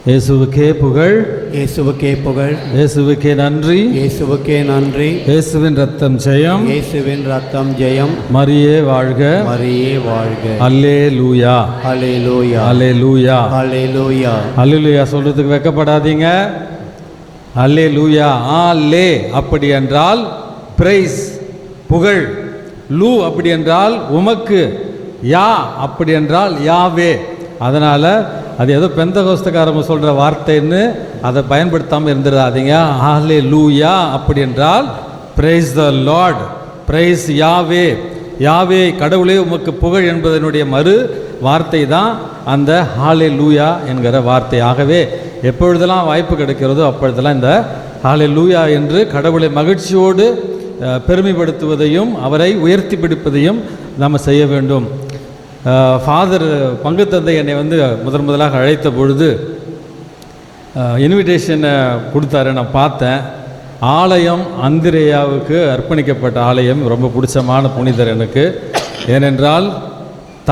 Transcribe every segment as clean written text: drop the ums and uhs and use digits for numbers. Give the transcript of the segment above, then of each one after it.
இயேசுவுக்கே புகழ், இயேசுவுக்கே புகழ், இயேசுவுக்கே நன்றி, இயேசுவுக்கே நன்றி. இயேசுவின் ரத்தம் ஜெயம், இயேசுவின் ரத்தம் ஜெயம். மரியே வாழ்க, மரியே வாழ்க. அல்லேலூயா, அல்லேலூயா, அல்லேலூயா, அல்லேலூயா. அல்லேலூயா சொல்றதுக்கு வெட்கப்படாதீங்க. அல்லேலூயா, அல்லே அப்படி என்றால் பிரைஸ், புகழ். லூ அப்படி என்றால் உமக்கு, யா அப்படி என்றால் யாவே. அதனால் அது ஏதோ பெந்தகோஸ்தக்காரங்க சொல்கிற வார்த்தைன்னு அதை பயன்படுத்தாமல் இருந்துடாதீங்க. அல்லேலூயா அப்படி என்றால் பிரைஸ் த லார்ட், பிரைஸ் யாவே, யாவே கடவுளே உமக்கு புகழ் என்பதனுடைய மறு வார்த்தை தான் அந்த ஹல்லேலூயா என்கிற வார்த்தை. ஆகவே எப்பொழுதெல்லாம் வாய்ப்பு கிடைக்கிறதோ அப்பொழுதெல்லாம் இந்த ஹல்லேலூயா என்று கடவுளை மகிழ்ச்சியோடு பெருமைப்படுத்துவதையும் அவரை உயர்த்தி பிடிப்பதையும் நாம் செய்ய வேண்டும். ஃபாதர் பங்கு தந்தை என்னை முதலாக அழைத்த பொழுது இன்விடேஷனை கொடுத்தாரு. நான் பார்த்தேன். ஆலயம் அந்திரேயாவுக்கு அர்ப்பணிக்கப்பட்ட ஆலயம். ரொம்ப பிடிச்சமான புனிதர் எனக்கு. ஏனென்றால்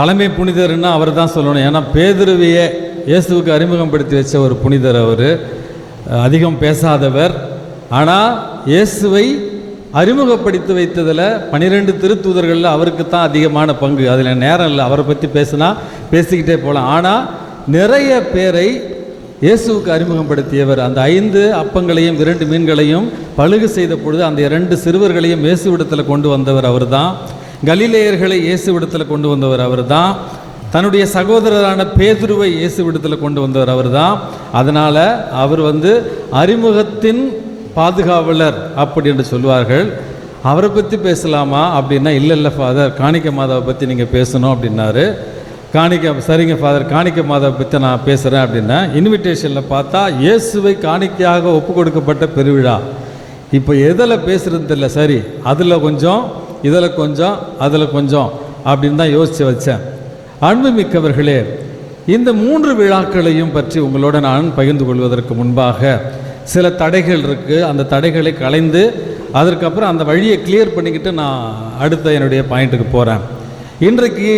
தலைமை புனிதர்னா அவர் தான் சொல்லணும். ஏன்னா பேதுருவையே இயேசுவுக்கு அறிமுகப்படுத்தி வச்ச ஒரு புனிதர் அவர். அதிகம் பேசாதவர். ஆனால் இயேசுவை அறிமுகப்படுத்தி வைத்ததில் 12 திருத்தூதர்களில் அவருக்கு தான் அதிகமான பங்கு. அதில் நேரம் இல்லை, அவரை பற்றி பேசினா பேசிக்கிட்டே போகலாம். ஆனால் நிறைய பேரை இயேசுவுக்கு அறிமுகப்படுத்தியவர். அந்த 5 அப்பங்களையும் 2 மீன்களையும் பழுகு செய்த பொழுது அந்த 2 சிறுவர்களையும் இயேசுவிடத்தில் கொண்டு வந்தவர் அவர் தான். கலிலேயர்களை இயேசுவிடத்தில் கொண்டு வந்தவர் அவர் தான். தன்னுடைய சகோதரரான பேதுருவை இயேசுவிடத்தில் கொண்டு வந்தவர் அவர் தான். அதனால் அவர் அறிமுகத்தின் பாதுகாவலர் அப்படி என்று சொல்வார்கள். அவரை பற்றி பேசலாமா அப்படின்னா, இல்லை ஃபாதர், காணிக்க மாதாவை பற்றி நீங்கள் பேசணும் அப்படின்னாரு. சரிங்க ஃபாதர், காணிக்க மாதாவை பற்றி நான் பேசுகிறேன் அப்படின்னா, இன்விடேஷனில் பார்த்தா இயேசுவை காணிக்கையாக ஒப்பு கொடுக்கப்பட்ட பெருவிழா. இப்போ எதில் பேசுகிறது தெரியல. சரி, அதில் கொஞ்சம், இதில் கொஞ்சம், அதில் கொஞ்சம் அப்படின்னு தான் யோசித்து வச்சேன். அன்புமிக்கவர்களே, இந்த 3 விழாக்களையும் பற்றி உங்களோட நான் பகிர்ந்து கொள்வதற்கு முன்பாக சில தடைகள் இருக்குது. அந்த தடைகளை களைந்து அதற்கப்புறம் அந்த வழியை கிளியர் பண்ணிக்கிட்டு நான் அடுத்த என்னுடைய பாயிண்ட்டுக்கு போகிறேன். இன்றைக்கு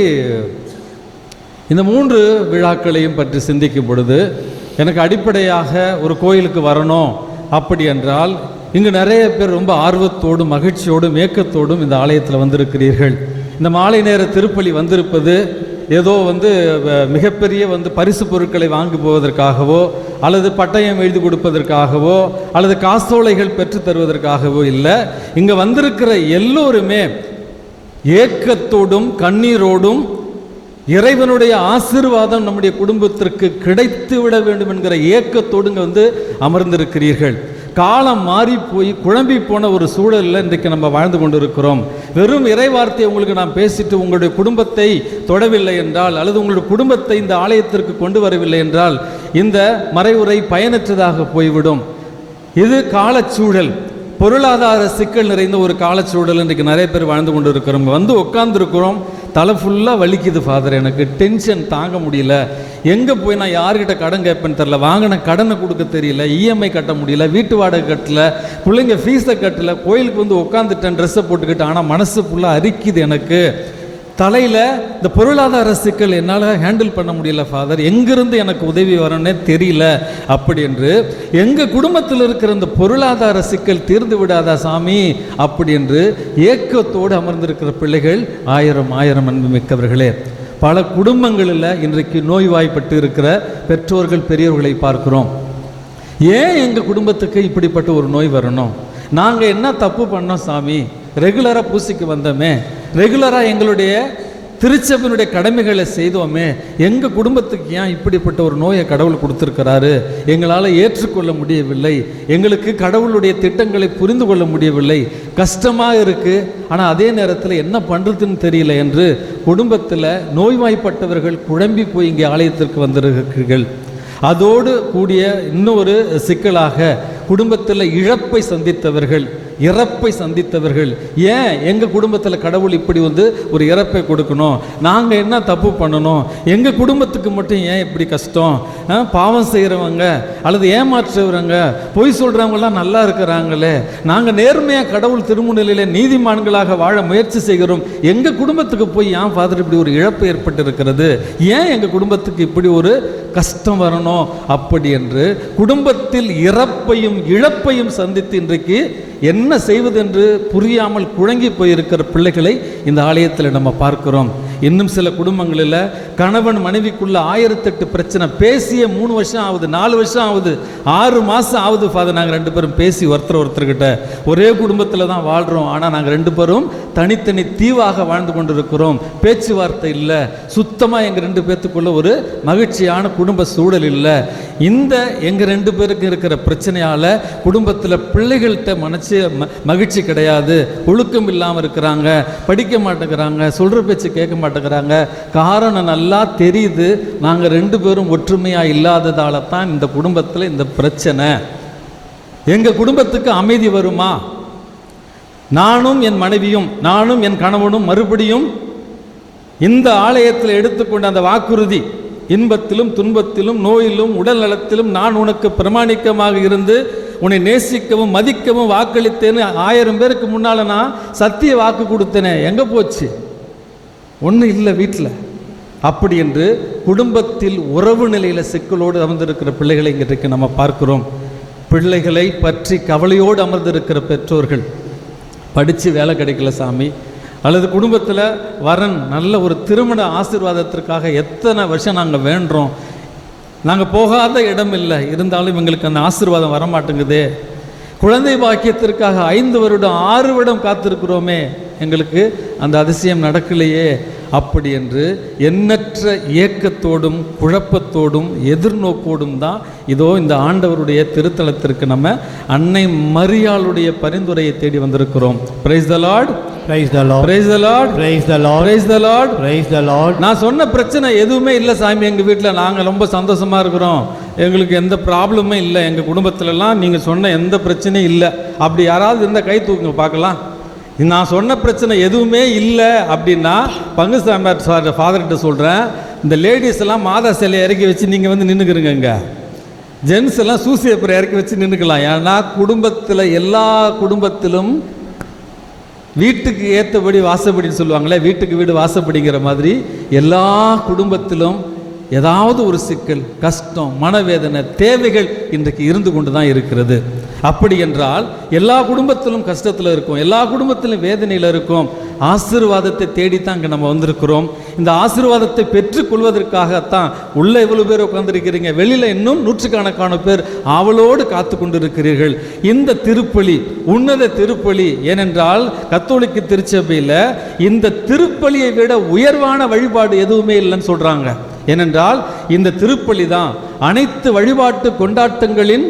இந்த 3 விழாக்களையும் பற்றி சிந்திக்கும் பொழுது எனக்கு அடிப்படையாக ஒரு கோயிலுக்கு வரணும் அப்படி என்றால், இங்கு நிறைய பேர் ரொம்ப ஆர்வத்தோடும் மகிழ்ச்சியோடும் ஏக்கத்தோடும் இந்த ஆலயத்தில் வந்திருக்கிறீர்கள். இந்த மாலை நேர திருப்பலி வந்திருப்பது ஏதோ மிகப்பெரிய பரிசு பொருட்களை வாங்கி போவதற்காகவோ அல்லது பட்டயம் எழுதி கொடுப்பதற்காகவோ அல்லது காசோலைகள் பெற்று தருவதற்காகவோ இல்லை. இங்கே வந்திருக்கிற எல்லோருமே ஏக்கத்தோடும் கண்ணீரோடும் இறைவனுடைய ஆசீர்வாதம் நம்முடைய குடும்பத்திற்கு கிடைத்து விட வேண்டும் என்கிற ஏக்கத்தோடு இங்கே அமர்ந்திருக்கிறீர்கள். காலம் மாறி போய் குழம்பி போன ஒரு சூழலில் இன்றைக்கு நம்ம வாழ்ந்து கொண்டு இருக்கிறோம். வெறும் இறை வார்த்தையை உங்களுக்கு நான் பேசிட்டு உங்களுடைய குடும்பத்தை தொடவில்லை என்றால், அல்லது உங்களுடைய குடும்பத்தை இந்த ஆலயத்திற்கு கொண்டு வரவில்லை என்றால், இந்த மறைவுரை பயனற்றதாக போய்விடும். இது காலச்சூழல், பொருளாதார சிக்கல் நிறைந்த ஒரு காலச்சூழல். இன்றைக்கு நிறைய பேர் வாழ்ந்து கொண்டு இருக்கிறோம். உட்காந்துருக்கிறோம், தலை ஃபுல்லாக வலிக்குது ஃபாதர், எனக்கு டென்ஷன் தாங்க முடியல, எங்கே போய் நான் யார்கிட்ட கடன் கேட்பேன்னு தெரில, வாங்கின கடனை கொடுக்க தெரியல, இஎம்ஐ கட்ட முடியல, வீட்டு வாடகை கட்டல, பிள்ளைங்க ஃபீஸை கட்டல, கோயிலுக்கு உட்காந்துட்டேன் ட்ரெஸ்ஸை போட்டுக்கிட்டு, ஆனால் மனசு ஃபுல்லாக அரிக்குது எனக்கு, தலையில் இந்த பொருளாதார சிக்கல் என்னால் ஹேண்டில் பண்ண முடியல ஃபாதர், எங்கிருந்து எனக்கு உதவி வரணுன்னே தெரியல அப்படி என்று எங்கள் குடும்பத்தில் இருக்கிற இந்த பொருளாதார சிக்கல் தீர்ந்து விடாதா சாமி அப்படி என்று ஏக்கத்தோடு அமர்ந்திருக்கிற பிள்ளைகள் ஆயிரம் அன்பு மிக்கவர்களே. பல குடும்பங்களில் இன்றைக்கு நோய்வாய்ப்பட்டு இருக்கிற பெற்றோர்கள் பெரியவர்களை பார்க்கிறோம். ஏன் எங்கள் குடும்பத்துக்கு இப்படிப்பட்ட ஒரு நோய் வரணும்? நாங்கள் என்ன தப்பு பண்ணோம் சாமி? ரெகுலராக பூசிக்கு வந்தோமே, ரெகுலராக எங்களுடைய திருச்சபையினுடைய கடமைகளை செய்தோமே, எங்கள் குடும்பத்துக்கு ஏன் இப்படிப்பட்ட ஒரு நோயை கடவுள் கொடுத்துருக்கிறாரு? எங்களால் ஏற்றுக்கொள்ள முடியவில்லை, எங்களுக்கு கடவுளுடைய திட்டங்களை புரிந்து கொள்ள முடியவில்லை, கஷ்டமாக இருக்குது, ஆனால் அதே நேரத்தில் என்ன பண்ணுறதுன்னு தெரியல என்று குடும்பத்தில் நோய்வாய்ப்பட்டவர்கள் குழம்பி போய் இங்கே ஆலயத்திற்கு வந்திருக்கிறீர்கள். அதோடு கூடிய இன்னொரு சிக்கலாக குடும்பத்தில் இழப்பை சந்தித்தவர்கள் ஏன் எங்கள் குடும்பத்தில் கடவுள் இப்படி ஒரு இறப்பை கொடுக்கணும்? நாங்கள் என்ன தப்பு பண்ணணும்? எங்கள் குடும்பத்துக்கு மட்டும் ஏன் இப்படி கஷ்டம்? பாவம் செய்கிறவங்க அல்லது ஏமாற்றுறவங்க பொய் சொல்கிறவங்களாம் நல்லா இருக்கிறாங்களே, நாங்கள் நேர்மையாக கடவுள் திருமுன்னிலையில் நீதிமான்களாக வாழ முயற்சி செய்கிறோம், எங்கள் குடும்பத்துக்கு போய் ஏன் ஃபாதர் இப்படி ஒரு இழப்பு ஏற்பட்டு இருக்கிறது? ஏன் எங்கள் குடும்பத்துக்கு இப்படி ஒரு கஷ்டம் வரணும் அப்படி என்று குடும்பத்தில் இறப்பையும் இழப்பையும் சந்தித்து இன்றைக்கு என்ன செய்வது என்று புரியாமல் குழங்கி போயிருக்கிற பிள்ளைகளை இந்த ஆலயத்தில் நம்ம பார்க்கிறோம். இன்னும் சில குடும்பங்களில் கணவன் மனைவிக்குள்ள 1008 பிரச்சனை. பேசிய 3 வருஷம் ஆகுது, 4 வருஷம் ஆகுது, 6 மாதம் ஆகுது ஃபாதர். நாங்கள் 2 பேரும் பேசி ஒருத்தர்கிட்ட ஒரே குடும்பத்தில் தான் வாழ்கிறோம். ஆனால் நாங்கள் 2 பேரும் தனித்தனி தீவாக வாழ்ந்து கொண்டிருக்கிறோம். பேச்சுவார்த்தை இல்லை. சுத்தமாக எங்கள் 2 பேர்த்துக்குள்ள ஒரு மகிழ்ச்சியான குடும்ப சூழல் இல்லை. இந்த எங்கள் 2 பேருக்கு இருக்கிற பிரச்சனையால் குடும்பத்தில் பிள்ளைகள்கிட்ட மகிழ்ச்சி கிடையாது. ஒழுக்கம் இல்லாமல் இருக்கிறாங்க, படிக்க மாட்டேங்கிறாங்க, சொல்கிற பேச்சு கேட்க மாட்டேங்கிறாங்க. காரணம் நல்லா தெரியுது. நாங்கள் 2 பேரும் ஒற்றுமையாக இல்லாததால தான் இந்த குடும்பத்தில் இந்த பிரச்சனை. எங்கள் குடும்பத்துக்கு அமைதி வருமா? நானும் என் மனைவியும், நானும் என் கணவனும் மறுபடியும் இந்த ஆலயத்தில் எடுத்துக்கொண்ட அந்த வாக்குறுதி, இன்பத்திலும் துன்பத்திலும் நோயிலும் உடல் நலத்திலும் நான் உனக்கு பிரமாணிக்கமாக இருந்து உன்னை நேசிக்கவும் மதிக்கவும் வாக்களித்தேன்னு 1000 பேருக்கு முன்னால் நான் சத்திய வாக்கு கொடுத்தேனே, எங்கே போச்சு? ஒன்றும் இல்லை வீட்டில். அப்படி என்று குடும்பத்தில் உறவு நிலையில் சிக்கலோடு அமர்ந்திருக்கிற பிள்ளைகளை இன்றைக்கு நம்ம பார்க்கிறோம். பிள்ளைகளை பற்றி கவலையோடு அமர்ந்திருக்கிற பெற்றோர்கள், படித்து வேலை கிடைக்கல சாமி, அல்லது குடும்பத்தில் வரன் நல்ல ஒரு திருமண ஆசீர்வாதத்திற்காக எத்தனை வருஷம் நாங்கள் வேண்டுறோம், நாங்கள் போகாத இடம் இல்லை, இருந்தாலும் எங்களுக்கு அந்த ஆசீர்வாதம் வரமாட்டேங்குதே. குழந்தை பாக்கியத்திற்காக 5 வருடம் 6 வருடம் காத்திருக்கிறோமே, எங்களுக்கு அந்த அதிசயம் நடக்கலையே. அப்படி என்று எண்ணற்ற ஏக்கத்தோடும் குழப்பத்தோடும் எதிர்நோக்கோடும் தான் இதோ இந்த ஆண்டவருடைய திருத்தலத்திற்கு நம்ம அன்னை மரியாளுடைய பரிந்துரையை தேடி வந்திருக்கிறோம். Price the Lord, praise the Lord, praise the Lord, praise the Lord, praise the Lord, praise the Lord. நான் சொன்ன பிரச்சனை எதுவுமே இல்லை சாமி, எங்கள் வீட்டில் நாங்கள் ரொம்ப சந்தோஷமாக இருக்கிறோம், எங்களுக்கு எந்த ப்ராப்ளமே இல்லை, எங்கள் குடும்பத்திலலாம் நீங்கள் சொன்ன எந்த பிரச்சனையும் இல்லை. அப்படி யாராவது இருந்தால் கை தூக்குங்க பார்க்கலாம். நான் சொன்ன பிரச்சனை எதுவுமே இல்லை அப்படின்னா பங்குசாமி ஃபாதர்கிட்ட சொல்கிறேன், இந்த லேடிஸ் எல்லாம் மாதா சிலையை இறக்கி வச்சு நீங்கள் வந்து நின்றுக்கிறீங்க, இங்கே ஜென்ஸ் எல்லாம் சூசி அப்புறம் இறக்கி வச்சு நின்றுக்கலாம். ஏன்னா குடும்பத்தில் எல்லா குடும்பத்திலும் வீட்டுக்கு ஏற்றபடி வாசப்படின்னு சொல்லுவாங்களே, வீட்டுக்கு வீடு வாசப்படிங்கிற மாதிரி எல்லா குடும்பத்திலும் ஏதாவது ஒரு சிக்கல், கஷ்டம், மனவேதனை, தேவைகள் இன்றைக்கு இருந்து கொண்டு தான் இருக்கிறது. அப்படி என்றால் எல்லா குடும்பத்திலும் கஷ்டத்தில் இருக்கும், எல்லா குடும்பத்திலும் வேதனையில் இருக்கும். ஆசீர்வாதத்தை தேடித்தான் இங்கே நம்ம வந்திருக்கிறோம். இந்த ஆசீர்வாதத்தை பெற்றுக்கொள்வதற்காகத்தான் உள்ள இவ்வளவு பேர் உட்கார்ந்துருக்கிறீங்க, வெளியில் இன்னும் நூற்றுக்கணக்கான பேர் ஆவலோடு காத்து கொண்டிருக்கிறீர்கள். இந்த திருப்பலி உன்னத திருப்பலி. ஏனென்றால் கத்தோலிக்க திருச்சபையில் இந்த திருப்பலியை விட உயர்வான வழிபாடு எதுவுமே இல்லைன்னு சொல்கிறாங்க. ஏனென்றால் இந்த திருப்பலி தான் அனைத்து வழிபாட்டு கொண்டாட்டங்களின்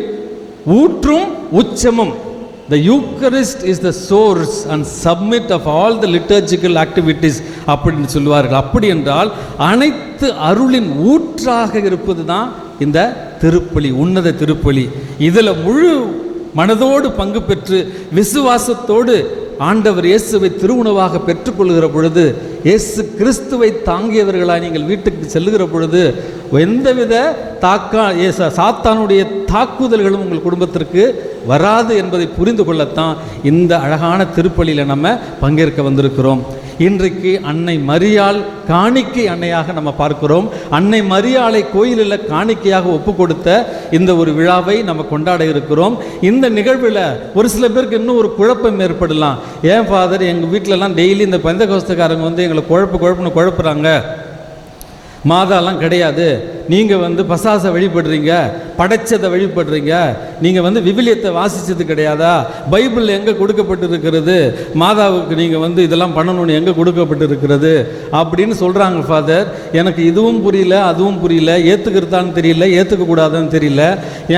ஊற்றும் உச்சமும். The Eucharist is the source and summit of all the liturgical activities அப்படின்னு சொல்லுவார்கள். அப்படி என்றால் அனைத்து அருளின் ஊற்றாக இருப்பது தான் இந்த திருப்பலி, உன்னத திருப்பலி. இதில் முழு மனதோடு பங்கு பெற்று விசுவாசத்தோடு ஆண்டவர் இயேசுவை திருவுணவாக பெற்றுக்கொள்கிற பொழுது, இயேசு கிறிஸ்துவை தாங்கியவர்களாக நீங்கள் வீட்டுக்கு செல்லுகிற பொழுது எந்தவித சாத்தானுடைய தாக்குதல்களும் உங்கள் குடும்பத்திற்கு வராது என்பதை புரிந்து கொள்ளத்தான் இந்த அழகான திருப்பலியில் நம்ம பங்கேற்க வந்திருக்கிறோம். இன்றைக்கு அன்னை மரியாள் காணிக்கை அன்னையாக நம்ம பார்க்கிறோம். அன்னை மரியாளை கோயிலில் காணிக்கையாக ஒப்பு கொடுத்த இந்த ஒரு விழாவை நம்ம கொண்டாட இருக்கிறோம். இந்த நிகழ்வில் ஒரு சில பேருக்கு இன்னும் ஒரு குழப்பம் ஏற்படலாம். ஏன் ஃபாதர், எங்கள் வீட்டிலலாம் டெய்லி இந்த பெந்தகோஸ்தக்காரங்க வந்து எங்களை குழப்புன்னு குழப்புறாங்க, மாதாலாம் கிடையாது, நீங்கள் வந்து பசாசை வழிபடுறீங்க, படைச்சதை வழிபடுறீங்க, நீங்கள் வந்து விவிலியத்தை வாசித்தது கிடையாதா, பைபிள் எங்கே கொடுக்கப்பட்டிருக்கிறது, மாதாவுக்கு நீங்கள் வந்து இதெல்லாம் பண்ணணும்னு எங்கே கொடுக்கப்பட்டிருக்கிறது அப்படின்னு சொல்கிறாங்க ஃபாதர். எனக்கு இதுவும் புரியல அதுவும் புரியல, ஏற்றுக்கிறதான்னு தெரியல ஏற்றுக்கக்கூடாதுன்னு தெரியல.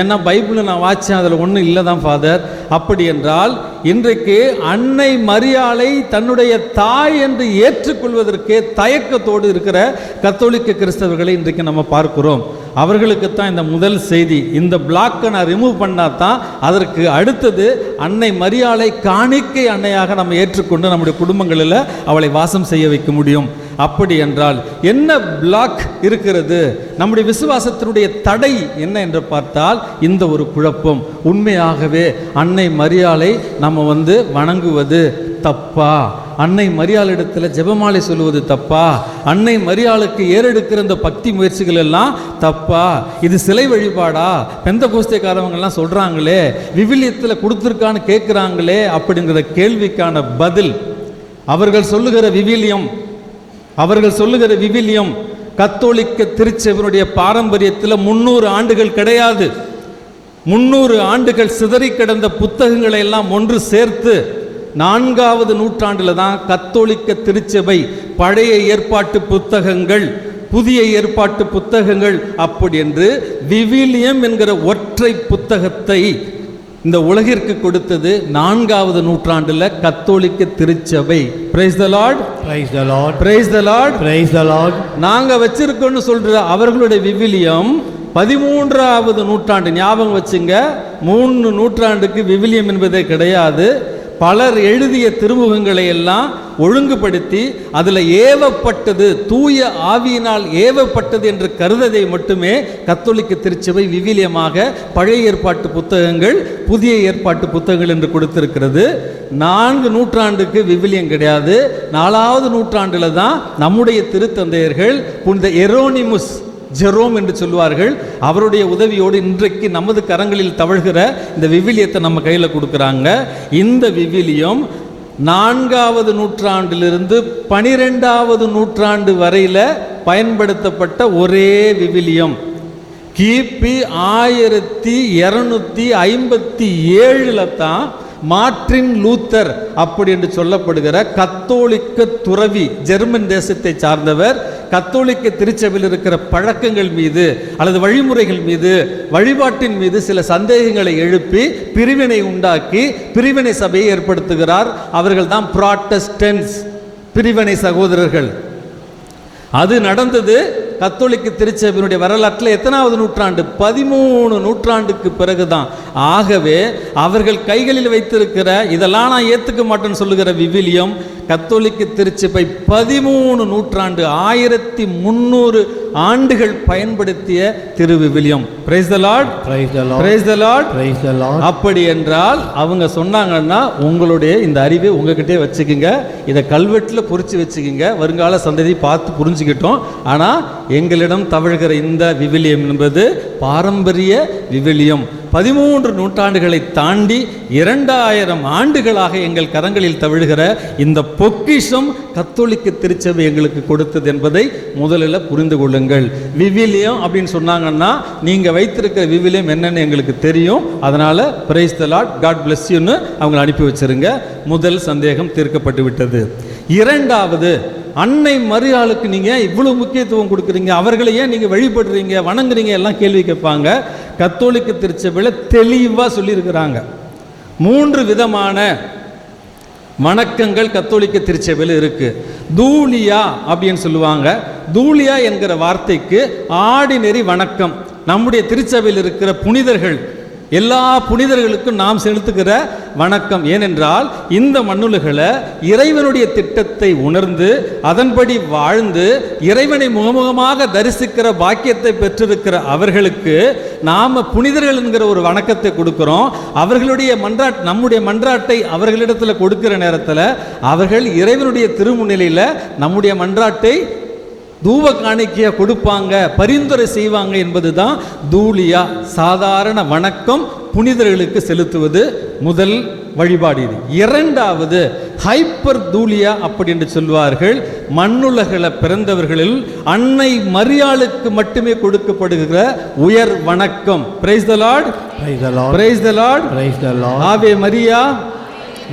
ஏன்னா பைபிளை நான் வாசித்தேன், அதில் ஒன்றும் இல்லை தான் ஃபாதர். அப்படி என்றால் இன்றைக்கு அன்னை மரியாளை தன்னுடைய தாய் என்று ஏற்றுக்கொள்வதற்கே தயக்கத்தோடு இருக்கிற கத்தோலிக்க கிறிஸ்தவர்களை இன்றைக்கு நம்ம பார்க்கிறோம். அவர்களுக்குத்தான் இந்த முதல் செய்தி. இந்த பிளாக்கை நான் ரிமூவ் பண்ணால் தான் அதற்கு அடுத்தது அன்னை மரியாளை காணிக்கை அன்னையாக நம்ம ஏற்றுக்கொண்டு நம்முடைய குடும்பங்களில் அவளை வாசம் செய்ய வைக்க முடியும். அப்படி என்றால் என்ன பிளாக் இருக்கிறது, நம்முடைய விசுவாசத்தினுடைய தடை என்ன என்று பார்த்தால் இந்த ஒரு குழப்பம். உண்மையாகவே அன்னை மரியாளை நம்ம வந்து வணங்குவது தப்பா அன்னை மரியாளிடத்தில் ஜெபமாலை சொல்லுவது தப்பா? அன்னை மரியாளுக்கு ஏறெடுக்கிற இந்த பக்தி முயற்சிகள் எல்லாம் தப்பா? இது சிலை வழிபாடா? பெந்தகோஸ்தேக்காரவங்கெல்லாம் சொல்கிறாங்களே, விவிலியத்தில் கொடுத்துருக்கான்னு கேட்குறாங்களே அப்படிங்கிற கேள்விக்கான பதில், அவர்கள் சொல்லுகிற விவிலியம் கத்தோலிக்க திருச்சபையினுடைய பாரம்பரியத்தில் 300 ஆண்டுகள் கிடையாது. 300 ஆண்டுகள் சிதறி கிடந்த புத்தகங்களை எல்லாம் ஒன்று சேர்த்து 4வது நூற்றாண்டில் தான் கத்தோலிக்க திருச்சபை பழைய ஏற்பாட்டு புத்தகங்கள், புதிய ஏற்பாட்டு புத்தகங்கள் அப்படி என்று விவிலியம் என்கிற ஒற்றை புத்தகத்தை இந்த உலகிற்கு கொடுத்தது 4வது நூற்றாண்டில் கத்தோலிக்க திருச்சபை. Price the Lord, Praise the Lord. Praise the Lord. Praise the Lord. நாங்க வச்சிருக்கோம்னு சொல்ற அவர்களுடைய விவிலியம் 13வது நூற்றாண்டு. ஞாபகம் வச்சுங்க, 3 நூற்றாண்டுக்கு விவிலியம் என்பதே கிடையாது. பலர் எழுதிய திருமுகங்களை எல்லாம் ஒழுங்குபடுத்தி அதில் ஏவப்பட்டது, தூய ஆவியினால் ஏவப்பட்டது என்று கருததை மட்டுமே கத்தோலிக்க திருச்சபை விவிலியமாக பழைய ஏற்பாட்டு புத்தகங்கள், புதிய ஏற்பாட்டு புத்தகங்கள் என்று கொடுத்திருக்கிறது. 4 நூற்றாண்டுக்கு விவிலியம் கிடையாது. 4வது நூற்றாண்டில் தான் நம்முடைய திருத்தந்தையர்கள் புனித எரோனிமுஸ், ஜெரோம் என்று சொல்வார்கள், அவருடைய உதவியோடு இன்றைக்கு நமது கரங்களில் தவழ்கிற இந்த விவிலியத்தை நம்ம கையில் கொடுக்குறாங்க. இந்த விவிலியம் 4வது நூற்றாண்டிலிருந்து 12வது நூற்றாண்டு வரையில் பயன்படுத்தப்பட்ட ஒரே விவிலியம். கிபி 1257 தான் மார்ட்டின் லூத்தர் அப்படி என்று சொல்லப்படுகிற கத்தோலிக்க துறவி, ஜெர்மன் தேசத்தை சார்ந்தவர், கத்தோலிக்க திருச்சபையில் இருக்கிற பழக்கங்கள் மீது அல்லது வழிமுறைகள் மீது, வழிபாட்டின் மீது சில சந்தேகங்களை எழுப்பி பிரிவினை உண்டாக்கி பிரிவினை சபையை ஏற்படுத்துகிறார். அவர்கள் தான் புராட்டஸ்டன்ட்ஸ், பிரிவினை சகோதரர்கள். அது நடந்தது கத்தோலிக்க திருச்சபையினுடைய வரலாற்றில் எத்தனாவது நூற்றாண்டு? 13 நூற்றாண்டுக்கு பிறகுதான். ஆகவே அவர்கள் கைகளில் வைத்திருக்கிற இதெல்லாம் நான் ஏற்றுக்க மாட்டேன்னு சொல்லுகிற விவிலியம் கத்தோலிக்க திருச்சபை 13 நூற்றாண்டு 1300 ஆண்டுகள் பயன்படுத்திய திருவிவிலியம். Praise the Lord, Praise the Lord. Praise the Lord, Praise the Lord. அப்படி என்றால் அவங்க சொன்னாங்கன்னா உங்களுடைய இந்த அறிவை உங்ககிட்டே வச்சுக்கிங்க, இதை கல்வெட்டில் பொறிச்சு வச்சுக்கிங்க, வருங்கால சந்ததி பார்த்து புரிஞ்சுக்கிட்டோம். ஆனால் எங்களிடம் தவழ்கிற இந்த விவிலியம் என்பது பாரம்பரிய விவிலியம். 13 நூற்றாண்டுகளை தாண்டி 2000 ஆண்டுகளாக எங்கள் கரங்களில் தவிழ்கிற இந்த பொக்கிஷம் கத்தோலிக்க திருச்சபை எங்களுக்கு கொடுத்தது என்பதை முதலில் புரிந்து கொள்ளுங்கள். விவிலியம் அப்படின்னு சொன்னாங்கன்னா நீங்கள் வைத்திருக்கிற விவிலியம் என்னன்னு எங்களுக்கு தெரியும். அதனால் praise the Lord, God bless யூன்னு அவங்களை அனுப்பி வச்சிருங்க. முதல் சந்தேகம் தீர்க்கப்பட்டு விட்டது. இரண்டாவது, அன்னை மரியாளுக்கு நீங்கள் இவ்வளவு முக்கியத்துவம் கொடுக்குறீங்க, அவர்களை ஏன் நீங்கள் வழிபடுறீங்க, வணங்குறீங்க எல்லாம் கேள்வி கேட்பாங்க. கத்தோலிக்க திருச்சபையில் தெளிவாக சொல்லியிருக்கிறாங்க. 3 விதமான வணக்கங்கள் கத்தோலிக்க திருச்சபையில் இருக்கு. தூலியா அப்படின்னு சொல்லுவாங்க. தூலியா என்கிற வார்த்தைக்கு ஆர்டினரி வணக்கம். நம்முடைய திருச்சபையில் இருக்கிற புனிதர்கள், எல்லா புனிதர்களுக்கும் நாம் செலுத்துகிற வணக்கம். ஏனென்றால் இந்த மண்ணுலகளை இறைவனுடைய திட்டத்தை உணர்ந்து அதன்படி வாழ்ந்து இறைவனை முகமுகமாக தரிசிக்கிற பாக்கியத்தை பெற்றிருக்கிற அவர்களுக்கு நாம் புனிதர்கள் என்கிற ஒரு வணக்கத்தை கொடுக்கிறோம். அவர்களுடைய நம்முடைய மன்றாட்டை அவர்களிடத்தில் கொடுக்கிற நேரத்தில் அவர்கள் இறைவனுடைய திருமுன்னிலையில் நம்முடைய மன்றாட்டை தூப காணிக்கையாக கொடுப்பாங்க, பரிந்துரை செய்வாங்க என்பது தான் தூலியா, சாதாரண வணக்கம் புனிதர்களுக்கு செலுத்துவது முதல் வழிபாடு. இது. இரண்டாவது ஹைப்பர் தூலியா அப்படி என்று சொல்வார்கள். மண்ணுலகில் பிறந்தவர்களில் அன்னை மரியாளுக்கு மட்டுமே கொடுக்கப்படுகிற உயர் வணக்கம். Price the Lord, Praise the Lord. Praise the Lord, Praise the Lord. ஆவே மரியா.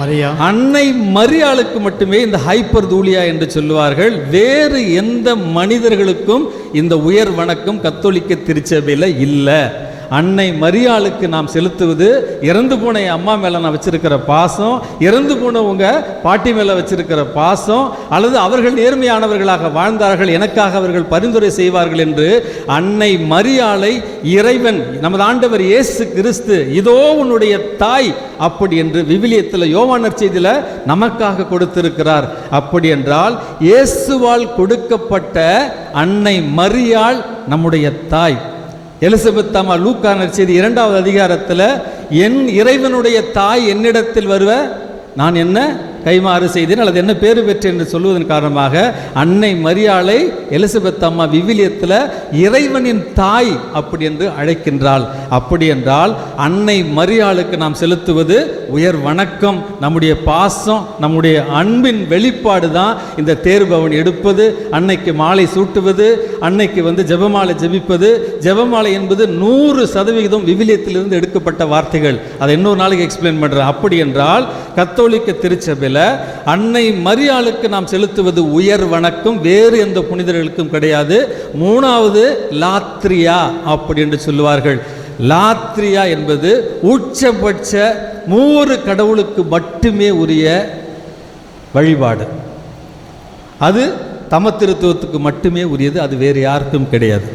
Maria. அன்னை மரியாளுக்கு மட்டுமே இந்த ஹைப்பர் தூலியா என்று சொல்லுவார்கள். வேறு எந்த மனிதர்களுக்கும் இந்த உயர் வணக்கம் கத்தோலிக்க திருச்சபையில் இல்லை. அன்னை மரியாளுக்கு நாம் செலுத்துவது இறந்து போன என் அம்மா மேலே நான் வச்சிருக்கிற பாசம், இறந்து போன உங்க பாட்டி மேலே வச்சிருக்கிற பாசம், அல்லது அவர்கள் நேர்மையானவர்களாக வாழ்ந்தார்கள், எனக்காக அவர்கள் பரிந்துரை செய்வார்கள் என்று அன்னை மரியாளை இறைவன் நமது ஆண்டவர் இயேசு கிறிஸ்து இதோ உன்னுடைய தாய் அப்படி என்று விவிலியத்தில் யோவான் நற்செய்தியில் நமக்காக கொடுத்திருக்கிறார். அப்படி என்றால் இயேசுவால் கொடுக்கப்பட்ட அன்னை மரியாள் நம்முடைய தாய். எலிசபெத் அம்மா லூக்கா நற்செய்தி 2வது அதிகாரத்தில் என் இறைவனுடைய தாய் என்னிடத்தில் வருவ நான் என்ன கைமாறு செய்தேன் அல்லது என்ன பேறு பெற்றேன் என்று சொல்வதன் காரணமாக அன்னை மரியாளை எலிசபெத் அம்மா விவிலியத்தில் இறைவனின் தாய் அப்படி என்று அழைக்கின்றாள். அப்படி என்றால் அன்னை மரியாளுக்கு நாம் செலுத்துவது உயர் வணக்கம், நம்முடைய பாசம், நம்முடைய அன்பின் வெளிப்பாடு தான் இந்த தேர்பவன் எடுப்பது, அன்னைக்கு மாலை சூட்டுவது, அன்னைக்கு ஜெபமாலை ஜெபிப்பது. ஜெபமாலை என்பது 100% விவிலியத்திலிருந்து எடுக்கப்பட்ட வார்த்தைகள். அதை இன்னொரு நாளைக்கு எக்ஸ்பிளைன் பண்றேன். அப்படி என்றால் கத்தோலிக்க திருச்சபையில் அன்னை மரியாளுக்கு நாம் செலுத்துவது உயர் வணக்கம், வேறு எந்த புனிதர்களுக்கும் கிடையாது. மூணாவது லாத்ரியா அப்படி என்று சொல்லுவார்கள். லாத்ரியா என்பது உச்சபட்ச 3 கடவுளுக்கு மட்டுமே உரிய வழிபாடு. அது தமத்திருத்துவத்துக்கு மட்டுமே உரியது, அது வேறு யாருக்கும் கிடையாது.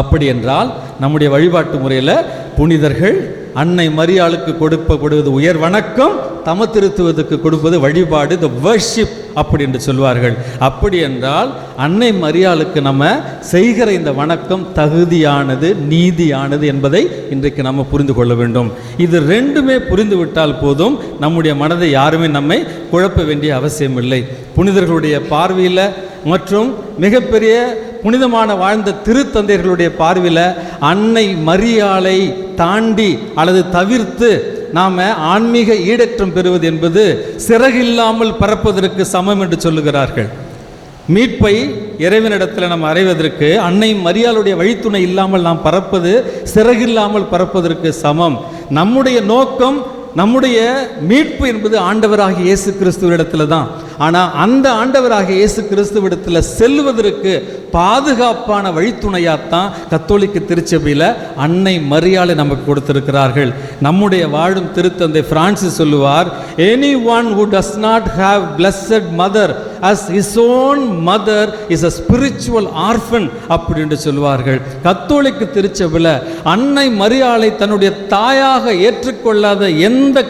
அப்படி என்றால் நம்முடைய வழிபாட்டு முறையில் புனிதர்கள் அன்னை மரியாளுக்கு கொடுக்கப்படுவது உயர் வணக்கம், தமத்திருத்துவத்துக்கு கொடுப்பது வழிபாடு, த வர்ஷிப் அப்படி என்று சொல்வார்கள். அப்படி என்றால் அன்னை மரியாளுக்கு நம்ம செய்கிற இந்த வணக்கம் தகுதியானது, நீதியானது என்பதை இன்றைக்கு நம்ம புரிந்து கொள்ள வேண்டும். இது ரெண்டுமே புரிந்துவிட்டால் போதும், நம்முடைய மனதை யாருமே நம்மை குழப்ப வேண்டிய அவசியம் இல்லை. புனிதர்களுடைய பார்வையில் மற்றும் மிகப்பெரிய புனிதமான வாழ்ந்த திருத்தந்தையர்களுடைய பார்வையில் அன்னை மரியாளை தாண்டி அல்லது தவிர்த்து நாம் ஆன்மீக ஈடேற்றம் பெறுவது என்பது சிறகில்லாமல் பறப்பதற்கு சமம் என்று சொல்லுகிறார்கள். மீட்பை இறைவனிடத்தில் நாம் அடைவதற்கு அன்னை மரியாளுடைய வழித்துணை இல்லாமல் நாம் பறப்பது சிறகில்லாமல் பறப்பதற்கு சமம். நம்முடைய நோக்கம், நம்முடைய மீட்பு என்பது ஆண்டவராகிய இயேசு கிறிஸ்துவிடத்தில் தான். ஆனால் அந்த ஆண்டவராகிய இயேசு கிறிஸ்துவிடத்தில் செல்வதற்கு பாதுகாப்பான வழித்துணையாத்தான் கத்தோலிக்க திருச்சபையில் அன்னை மரியாளை நமக்கு கொடுத்திருக்கிறார்கள். நம்முடைய வாழும் திருத்தந்தை பிரான்சிஸ் சொல்லுவார், anyone who does not have blessed mother as his own mother is a spiritual orphan அப்படி என்று சொல்வார்கள். கத்தோலிக்க திருச்சபையில் அன்னை மரியாளை தன்னுடைய தாயாக ஏற்றுக்கொள்ளாத எந்த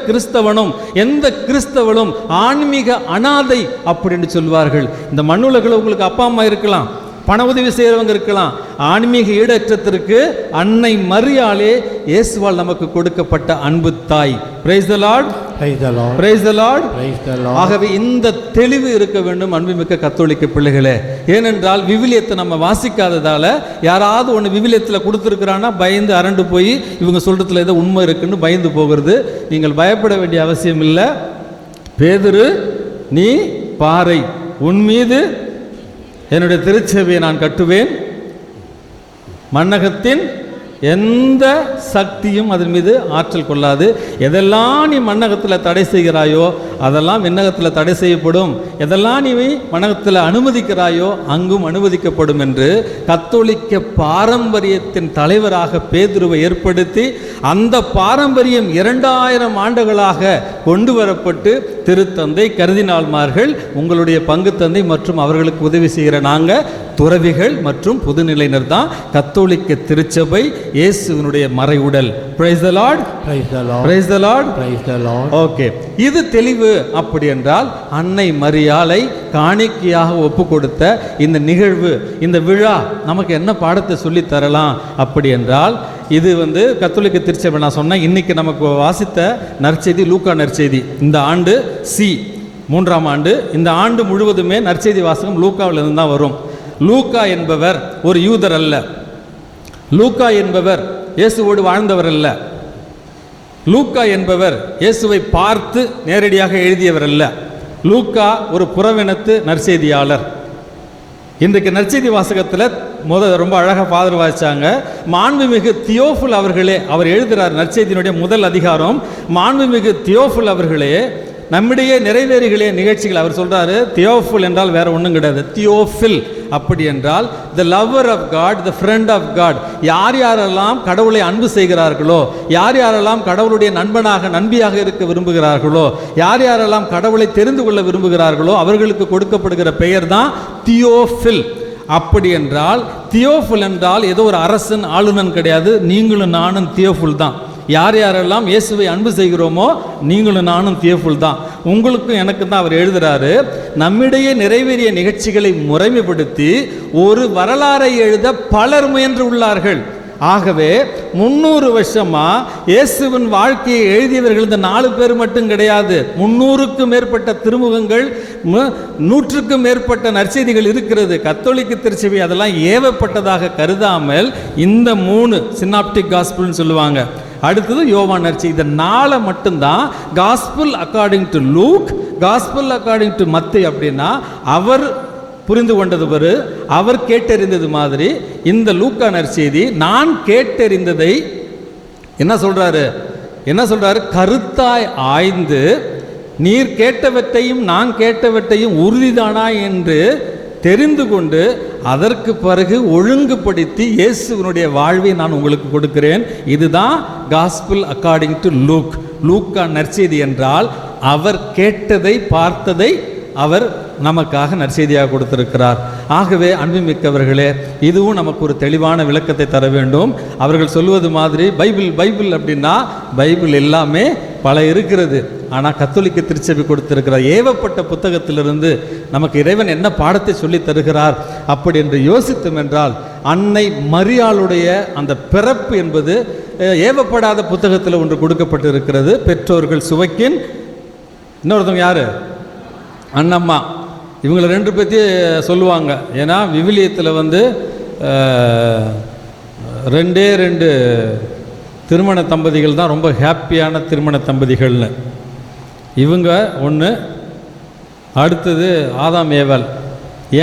கிறிஸ்தவனும் ஆன்மீக அனாதை அப்படின்னு சொல்வார்கள். இந்த மண்ணுலகில் உங்களுக்கு அப்பா அம்மா இருக்கலாம், பண உதவி செய்கிறவங்க இருக்கலாம், ஆன்மீக ஈடேற்றத்திற்கு அன்னை மரியாளே இயேசுவால் நமக்கு கொடுக்கப்பட்ட அன்பு தாய். Price the Lord, praise the Lord. ஆகவே இந்த தெளிவு இருக்க வேண்டும் அன்புமிக்க கத்தோலிக்க பிள்ளைகளே. ஏனென்றால் விவிலியத்தை நம்ம வாசிக்காததால யாராவது ஒன்று விவிலியத்தில் கொடுத்துருக்கிறான்னா பயந்து அரண்டு போய் இவங்க சொல்றதுல ஏதோ உண்மை இருக்குன்னு பயந்து போகிறது. நீங்கள் பயப்பட வேண்டிய அவசியம் இல்லை. பேதுரு, நீ பாறை, உன் மீது என்னுடைய திருச்சபையை நான் கட்டுவேன், மண்ணகத்தின் எந்த சக்தியும் அதன் மீது ஆற்றல் கொள்ளாது. எதெல்லாம் நீ மண்ணகத்தில் தடை செய்கிறாயோ அதெல்லாம் விண்ணகத்தில் தடை செய்யப்படும், எதெல்லாம் நீ மண்ணகத்தில் அனுமதிக்கிறாயோ அங்கும் அனுமதிக்கப்படும் என்று கத்தோலிக்க பாரம்பரியத்தின் தலைவராக பேதுருவை ஏற்படுத்தி அந்த பாரம்பரியம் 2000 ஆண்டுகளாக கொண்டு வரப்பட்டு திருத்தந்தை, கர்தினால்மார்கள், உங்களுடைய பங்கு தந்தை மற்றும் அவர்களுக்கு உதவி செய்கிற நாங்கள் துறவிகள் மற்றும் புதுநிலையினர் தான் கத்தோலிக்க திருச்சபை, இயேசுவினுடைய மறைவுடல். Praise the Lord, praise the Lord, praise the Lord. Okay, இது தெளிவு. அப்படி என்றால் அன்னை மரியாளை காணிக்கையாக ஒப்பு கொடுத்த இந்த நிகழ்வு, இந்த விழா நமக்கு என்ன பாடத்தை சொல்லி தரலாம்? அப்படி என்றால் இது கத்தோலிக்க திருச்சபை நான் சொன்னேன். இன்னைக்கு நமக்கு வாசித்த நற்செய்தி லூக்கா நற்செய்தி. இந்த ஆண்டு சி 3ஆம் ஆண்டு. இந்த ஆண்டு முழுவதுமே நற்செய்தி வாசகம் லூக்காவிலிருந்து தான் வரும். லூக்கா என்பவர் ஒரு யூதர் அல்ல. லூக்கா என்பவர் இயேசுவோடு வாழ்ந்தவர் அல்ல. லூக்கா என்பவர் இயேசுவை பார்த்து நேரடியாக எழுதியவர் அல்ல. லூக்கா ஒரு புறவினத்து நற்செய்தியாளர். இன்றைக்கு நற்செய்தி வாசகத்தில் ரொம்ப அழகாக ஃபாதர் வாசித்தாங்க. மாண்புமிகு தியோஃபில் அவர்களே, அவர் எழுதுகிறார் நற்செய்தியினுடைய முதல் அதிகாரம். மாண்புமிகு தியோஃபில் அவர்களே, நம்மிடையே நிறைவேறுகளே நிகழ்ச்சிகள். அவர் சொல்கிறாரு, தியோஃபில் என்றால் வேற ஒன்றும் கிடையாது. தியோஃபில் அப்படி என்றால் the lover of God, the friend of God. யார் யாரெல்லாம் கடவுளை அன்பு செய்கிறார்களோ, யார் யாரெல்லாம் கடவுளுடைய நண்பியாக இருக்க விரும்புகிறார்களோ, யார் யாரெல்லாம் கடவுளை தெரிந்து கொள்ள விரும்புகிறார்களோ அவர்களுக்கு கொடுக்கப்படுகிற பெயர் தான் தியோஃபில். அப்படி என்றால் தியோஃபில் என்றால் ஏதோ ஒரு அரசன் ஆளுநன் கிடையாது. நீங்களும் நானும் தியோஃபில் தான். யார் யாரெல்லாம் இயேசுவை அன்பு செய்கிறோமோ நீங்களும் நானும் தியோஃபில் தான். உங்களுக்கும் எனக்கு தான் அவர் எழுதுகிறாரு. நம்மிடையே நிறைவேறிய நிகழ்ச்சிகளை முறைமைப்படுத்தி ஒரு வரலாறை எழுத பலர் முயன்று உள்ளார்கள். ஆகவே 300 வருஷமா இயேசுவின் வாழ்க்கையை எழுதியவர்கள் இந்த 4 பேர் மட்டும் கிடையாது. 300க்கும் மேற்பட்ட திருமுகங்கள், 100க்கும் மேற்பட்ட நற்செய்திகள் இருக்கிறது. கத்தோலிக்க திருச்சபை அதெல்லாம் ஏவப்பட்டதாக கருதாமல் இந்த 3 சினாப்டிக் காஸ்பிள்னு சொல்லுவாங்க. அடுத்தது யோவான் நற்செய்தி. இந்த 4 மட்டும்தான் gospel according to Luke, gospel according to மத்தேயு. அப்படின்னா அவர் புரிந்து கொண்டது அவர் கேட்டறிந்தது மாதிரி இந்த லூக்கா நற்செய்தி நான் கேட்டறிந்ததை என்ன சொல்றாரு? கருத்தாய் ஆய்ந்து நீர் கேட்டவற்றையும் நான் கேட்டவற்றையும் உறுதிதானா என்று தெரிந்து கொண்டு அதற்கு பிறகு ஒழுங்குபடுத்தி இயேசுவினுடைய வாழ்வை நான் உங்களுக்கு கொடுக்கிறேன். இதுதான் காஸ்பிள் அக்கார்டிங் டு லூக். லூக்கா நற்செய்தி என்றால் அவர் கேட்டதை பார்த்ததை அவர் நமக்காக நற்செய்தியாக கொடுத்திருக்கிறார். ஆகவே அன்புமிக்கவர்களே, இதுவும் நமக்கு ஒரு தெளிவான விளக்கத்தை தர வேண்டும். அவர்கள் சொல்வது மாதிரி பைபிள் அப்படின்னா பைபிள் எல்லாமே பல இருக்கிறது. ஆனால் கத்தோலிக்க திருச்சபை கொடுத்திருக்கிறார் ஏவப்பட்ட புத்தகத்திலிருந்து நமக்கு இறைவன் என்ன பாடத்தை சொல்லி தருகிறார் அப்படி என்று யோசித்தோம் என்றால், அன்னை மரியாளுடைய அந்த பிறப்பு என்பது ஏவப்படாத புத்தகத்தில் ஒன்று கொடுக்கப்பட்டு இருக்கிறது. பெற்றோர்கள் சுவைக்கின், இன்னொருத்தவங்க யாரு? அண்ணம்மா. இவங்களை 2 பற்றி சொல்லுவாங்க. ஏன்னா விவிலியத்தில் 2 திருமண தம்பதிகள் தான் ரொம்ப ஹாப்பியான திருமண தம்பதிகள்னு. இவங்க ஒன்று, அடுத்தது ஆதாம் ஏவாள்.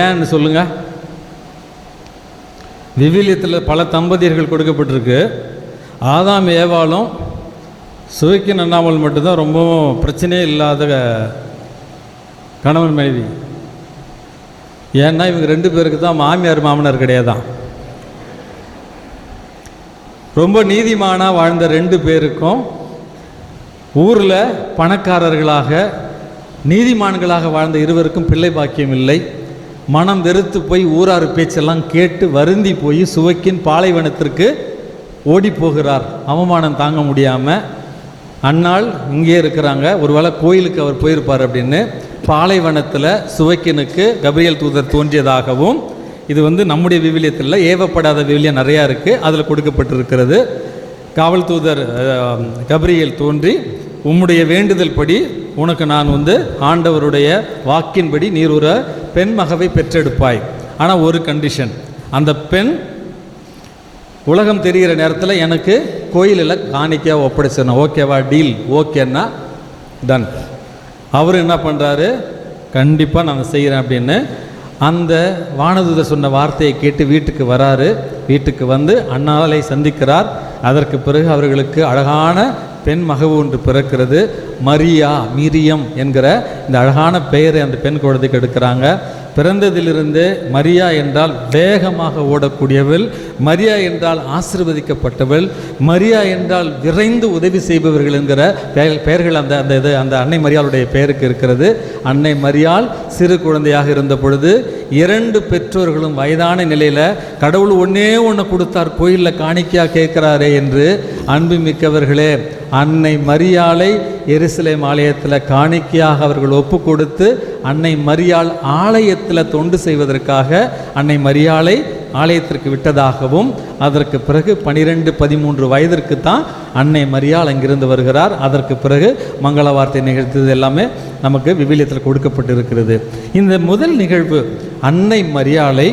ஏன்னு சொல்லுங்க. விவிலியத்தில் பல தம்பதியர்கள் கொடுக்கப்பட்டிருக்கு. ஆதாம் ஏவாளும் சுவைக்கின் அண்ணாமல் மட்டும்தான் ரொம்பவும் பிரச்சனையே இல்லாத கணவன் மனைவி. ஏன்னா இவங்க 2 பேருக்கு தான் மாமியார் மாமனார் கிடையாதான். ரொம்ப நீதிமானாக வாழ்ந்த 2 பேருக்கும் ஊரில் பணக்காரர்களாக நீதிமான்களாக வாழ்ந்த இருவருக்கும் பிள்ளை பாக்கியம் இல்லை. மனம் வெறுத்து போய் ஊரார் பேச்செல்லாம் கேட்டு வருந்தி போய் சுவைக்கின் பாலைவனத்திற்கு ஓடி போகிறார். அவமானம் தாங்க முடியாமல் அன்னாள் இங்கே இருக்கிறாங்க. ஒருவேளை கோயிலுக்கு அவர் போயிருப்பார் அப்படின்னு பாலைவனத்தில் சுவைக்கினுக்கு கபிரியல் தூதர் தோன்றியதாகவும், இது நம்முடைய விவிலியத்தில் ஏவப்படாத விவிலியம் நிறையா இருக்குது, அதில் கொடுக்கப்பட்டிருக்கிறது. காவல் தூதர் கபிரியல் தோன்றி உம்முடைய வேண்டுதல் படி உனக்கு நான் ஆண்டவருடைய வாக்கின்படி நீர் ஒரு பெண் மகவை பெற்றெடுப்பாய். ஆனால் ஒரு கண்டிஷன், அந்த பெண் உலகம் தெரிகிற நேரத்தில் எனக்கு கோயிலில் காணிக்கையாக ஒப்படைச்சிடணும். ஓகேவா? டீல் ஓகேன்னா டன். அவர் என்ன பண்ணுறாரு? கண்டிப்பாக நான் செய்கிறேன் அப்படின்னு அந்த வானதூதர் சொன்ன வார்த்தையை கேட்டு வீட்டுக்கு வராரு. வீட்டுக்கு வந்து அன்னாளை சந்திக்கிறார். அதற்கு பிறகு அவர்களுக்கு அழகான பெண் மகவு ஒன்று பிறக்கிறது. மிரியம் என்கிற இந்த அழகான பெயரை அந்த பெண் குழந்தைக்கு எடுக்கிறாங்க. பிறந்ததிலிருந்து மரியா என்றால் வேகமாக ஓடக்கூடியவள், மரியா என்றால் ஆசீர்வதிக்கப்பட்டவள், மரியா என்றால் விரைந்து உதவி செய்பவர்கள் என்கிற பெயர்கள் அந்த அன்னை மரியாளுடைய பெயருக்கு இருக்கிறது. அன்னை மரியாள் சிறு குழந்தையாக இருந்த பொழுது 2 பெற்றோர்களும் வயதான நிலையில் கடவுள் ஒன்றே கொடுத்தார், கோயிலில் காணிக்கையாக கேட்கிறாரே என்று. அன்புமிக்கவர்களே, அன்னை மரியாளை எருசலேம் ஆலயத்தில் காணிக்கையாக அவர்கள் ஒப்பு கொடுத்து அன்னை மரியாள் ஆலயத்தில் தொண்டு செய்வதற்காக அன்னை மரியாளை ஆலயத்திற்கு விட்டதாகவும், அதற்கு பிறகு 12-13 வயதிற்கு தான் அன்னை மரியாள் அங்கிருந்து வருகிறார். அதற்கு பிறகு மங்கள வார்த்தை நிகழ்த்தது எல்லாமே நமக்கு விவிலியத்தில் கொடுக்கப்பட்டிருக்கிறது. இந்த முதல் நிகழ்வு அன்னை மரியாளை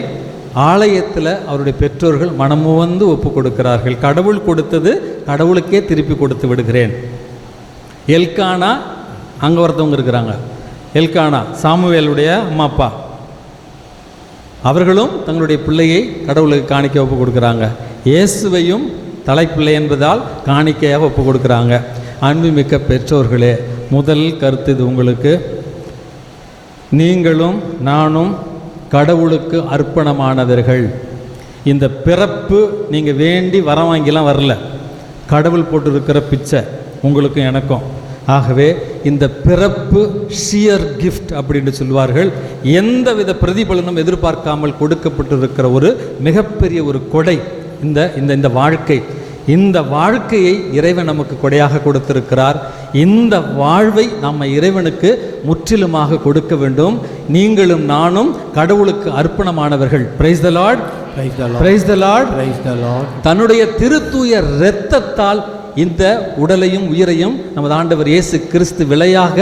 ஆலயத்தில் அவருடைய பெற்றோர்கள் மனமுவந்து ஒப்பு கொடுக்கிறார்கள். கடவுள் கொடுத்தது கடவுளுக்கே திருப்பி கொடுத்து விடுகிறேன். எல்கானா அங்கே ஒருத்தவங்க இருக்கிறாங்க. எல்கானா சாமுவேலுடைய அம்மா அப்பா, அவர்களும் தங்களுடைய பிள்ளையை கடவுளுக்கு காணிக்கை ஒப்பு கொடுக்குறாங்க. இயேசுவையும் தலைப்பிள்ளை என்பதால் காணிக்கையாக ஒப்பு கொடுக்குறாங்க. அன்புமிக்க பெற்றோர்களே, முதல் கருத்து இது உங்களுக்கு. நீங்களும் நானும் கடவுளுக்கு அர்ப்பணமானவர்கள். இந்த பிறப்பு நீங்கள் வேண்டி வரம் வாங்கிலாம் வரல, கடவுள் போட்டிருக்கிற பிச்சை உங்களுக்கும் எனக்கும். ஆகவே இந்த பிறப்பு ஷியர் கிஃப்ட் அப்படின்னு சொல்வார்கள். எந்தவித பிரதிபலனும் எதிர்பார்க்காமல் கொடுக்கப்பட்டிருக்கிற ஒரு மிகப்பெரிய ஒரு கொடை இந்த இந்த வாழ்க்கை. இந்த வாழ்க்கையை இறைவன் நமக்கு கொடையாக கொடுத்திருக்கிறார். இந்த வாழ்வை நம்ம இறைவனுக்கு முற்றிலுமாக கொடுக்க வேண்டும். நீங்களும் நானும் கடவுளுக்கு அர்ப்பணமானவர்கள். Praise the Lord. Praise the Lord. Praise the Lord. Praise the Lord. தன்னுடைய திருத்தூய இரத்தத்தால் இந்த உடலையும் உயிரையும் நமது ஆண்டவர் இயேசு கிறிஸ்து விலையாக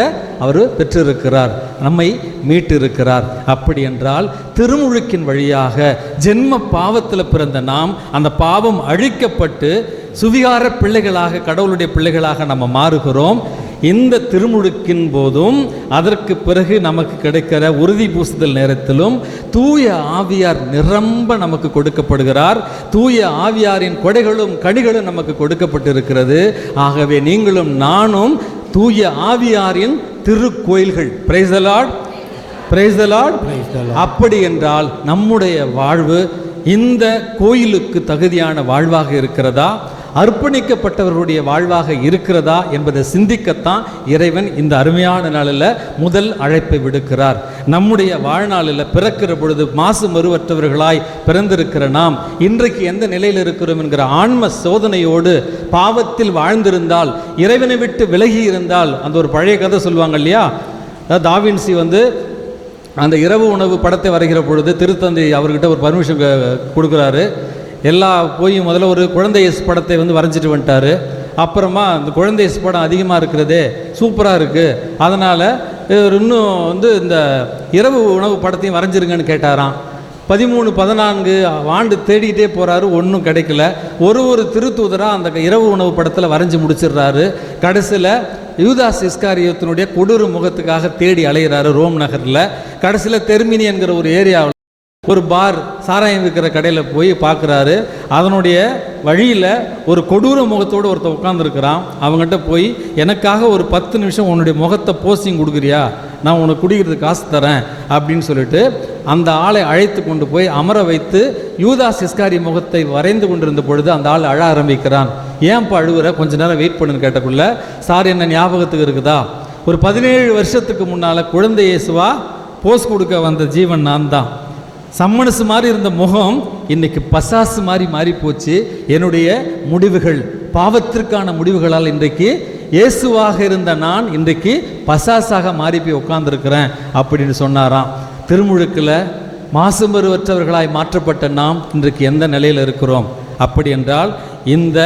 அவர் பெற்றிருக்கிறார், நம்மை மீட்டிருக்கிறார். அப்படி என்றால் திருமுழுக்கின் வழியாக ஜென்ம பாவத்தில் பிறந்த நாம் அந்த பாவம் அழிக்கப்பட்டு சுவிகார பிள்ளைகளாக, கடவுளுடைய பிள்ளைகளாக நம்ம மாறுகிறோம். இந்த திருமுழுக்கின் போதும் அதற்கு பிறகு நமக்கு கிடைக்கிற உறுதி பூசுதல் நேரத்திலும் தூய ஆவியார் நிரம்ப நமக்கு கொடுக்கப்படுகிறார். தூய ஆவியாரின் கொடைகளும் கனிகளும் நமக்கு கொடுக்கப்பட்டிருக்கிறது. ஆகவே நீங்களும் நானும் தூய ஆவியாரின் திருக்கோயில்கள். Praise the Lord. Praise the Lord. அப்படி என்றால் நம்முடைய வாழ்வு இந்த கோயிலுக்கு தகுதியான வாழ்வாக இருக்கிறதா, அர்ப்பணிக்கப்பட்டவர்களுடைய வாழ்வாக இருக்கிறதா என்பதை சிந்திக்கத்தான் இறைவன் இந்த அருமையான நாளில் முதல் அழைப்பை விடுக்கிறார். நம்முடைய வாழ்நாளில் பிறக்கிற பொழுது மாசு மறுவற்றவர்களாய் பிறந்திருக்கிற நாம் இன்றைக்கு எந்த நிலையில் இருக்கிறோம் என்கிற ஆன்ம சோதனையோடு பாவத்தில் வாழ்ந்திருந்தால், இறைவனை விட்டு விலகி இருந்தால், அந்த ஒரு பழைய கதை சொல்லுவாங்க இல்லையா, தாவின்சி அந்த இரவு உணவு படத்தை வரைகிற பொழுது திருத்தந்தை அவர்கிட்ட ஒரு பர்மிஷன் கொடுக்குறாரு. போய் முதல்ல ஒரு குழந்தை படத்தை வரைஞ்சிட்டு வந்துட்டார். அப்புறமா இந்த குழந்தை படம் அதிகமாக இருக்கிறதே, சூப்பராக இருக்குது, அதனால் இன்னும் இந்த இரவு உணவு படத்தையும் வரைஞ்சிருங்கன்னு கேட்டாராம். 13-14 ஆண்டு தேடிக்கிட்டே போகிறாரு, ஒன்றும் கிடைக்கல. ஒரு திருத்தூதராக அந்த இரவு உணவு படத்தில் வரைஞ்சி முடிச்சிடுறாரு. கடைசியில் யூதாஸ் இஸ்காரியோத்தினுடைய கொடூர முகத்துக்காக தேடி அலைகிறாரு ரோம் நகரில். கடைசியில் தெர்மினி என்கிற ஒரு ஏரியாவில் ஒரு பார், சாராயம் விற்கிற கடையில் போய் பார்க்குறாரு. அதனுடைய வழியில் ஒரு கொடூர முகத்தோடு ஒருத்தர் உட்காந்துருக்கிறான். அவங்ககிட்ட போய், எனக்காக ஒரு 10 நிமிஷம் உன்னுடைய முகத்தை போஸ்டிங் கொடுக்குறியா, நான் உனக்கு குடிக்கிறதுக்கு காசு தரேன் அப்படின்னு சொல்லிட்டு அந்த ஆளை அழைத்து கொண்டு போய் அமர வைத்து யூதாஸ் இஸ்காரி முகத்தை வரைந்து கொண்டிருந்த பொழுது அந்த ஆள் அழ ஆரம்பிக்கிறான். ஏன்ப்பா அழுகுற, கொஞ்ச நேரம் வெயிட் பண்ணுன்னு கேட்டக்குள்ள, சார் என்ன ஞாபகத்துக்கு இருக்குதா, ஒரு 17 வருஷத்துக்கு முன்னால் குழந்தை இயேசுவா போஸ் கொடுக்க வந்த ஜீவன் நான் தான். சம்மனசு மாதிரி இருந்த முகம் இன்னைக்கு பசாசு மாதிரி மாறி போச்சு. என்னுடைய முடிவுகள், பாவத்திற்கான முடிவுகளால் இன்றைக்கு இயேசுவாக இருந்த நான் இன்றைக்கு பசாசாக மாறி போய் உட்கார்ந்துருக்கிறேன் அப்படின்னு சொன்னாராம். திருமுழுக்கில் மாசுமறுவற்றவர்களாய் மாற்றப்பட்ட நாம் இன்றைக்கு எந்த நிலையில் இருக்கிறோம்? அப்படி என்றால் இந்த